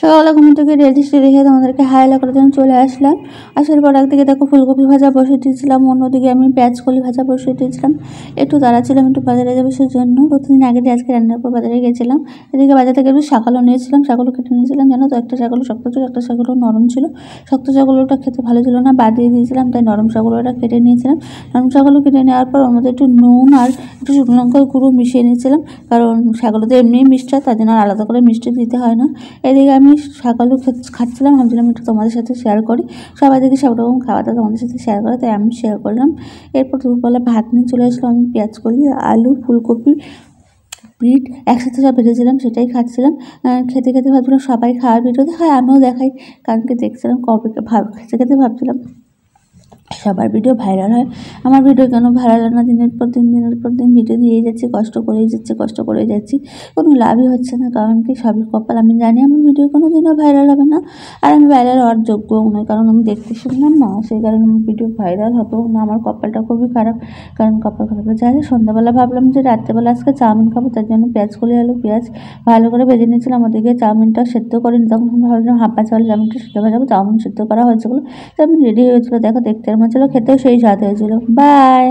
সকালবেলা ঘুম থেকে রেডি রেখে তোমাদেরকে হাইলা করার জন্য চলে আসলাম। আসার পর একদিকে দেখো ফুলকপি ভাজা বসিয়ে দিয়েছিলাম, অন্যদিকে আমি পেঁয়াজকলি ভাজা বসিয়ে দিয়েছিলাম। একটু তাড়া ছিলাম একটু বাজারে যাবো সেই জন্য। প্রতিদিন আগে দিয়ে আজকে রান্নার পর বাজারে গেছিলাম। এদিকে বাজার থেকে একটু শাকালও নিয়েছিলাম, শাকালও কেটে নিয়েছিলাম। জানো তো একটা শাকালও শক্ত ছিল, একটা শাকালও নরম ছিল। শক্ত শাকালওটা খেতে ভালো ছিল না, বাদ দিয়ে দিয়েছিলাম, তাই নরম শাকালওটা কেটে নিয়েছিলাম। নরম শাকালও কেটে নেওয়ার পর ওর মধ্যে একটু নুন আর একটু শুকনো লঙ্কার গুঁড়ো মিশিয়ে নিয়েছিলাম, কারণ শাকালও তো এমনিই মিষ্টি, তার জন্য আলাদা করে মিষ্টি দিতে হয় না। এদিকে আমি শাকালু খাচ্ছিলাম, ভাবছিলাম একটু তোমাদের সাথে শেয়ার করি। সবাই দেখি সব রকম খাওয়াটা তোমাদের সাথে শেয়ার করে, তাই আমি শেয়ার করলাম। এরপর দুপুরবেলা ভাত নিয়ে চলে আসলাম। আমি পেঁয়াজকলি, আলু, ফুলকপি, বিট একসাথে সব ভেজেছিলাম, সেটাই খাচ্ছিলাম। খেতে খেতে ভাবছিলাম সবাই খাওয়ার ভিডিওতে হয় আমিও দেখাই, কারণ কি দেখছিলাম কবে খেতে খেতে ভাবছিলাম সবার ভিডিও ভাইরাল হয়, আমার ভিডিও কেন ভাইরাল হয় না? দিনের পর দিন ভিডিও দিয়েই যাচ্ছি, কষ্ট করেই যাচ্ছি, কোনো লাভই হচ্ছে না। কারণ কি সবই কপাল। আমি জানি আমার ভিডিও কোনো দিনও ভাইরাল হবে না, আর আমি ভাইরাল হওয়ার যোগ্যও নয়, কারণ আমি দেখতে শুনলাম না, সেই কারণে আমার ভিডিও ভাইরাল হতেও না। আমার কপালটা খুবই খারাপ, কারণ কপাল খারাপ যাই। সন্ধ্যাবেলা ভাবলাম যে রাত্রেবেলা আজকে চাউমিন খাবো, তার জন্য পেঁয়াজকলি, আলু, পেঁয়াজ ভালো করে ভেজে নিয়েছিলাম। ওদিকে চাউমিনটা সেদ্ধ করিনি, তখন আমি ভাবলাম হাঁপা চাউল চাউমিনটা সেদ্ধ ভাজাবো। চাউমিন সেদ্ধ করা হয়েছিল, চাউমিন রেডি হয়েছিল, দেখো দেখতে আমার ছিল, খেতেও সেই স্বাদ হয়েছিল। বাই।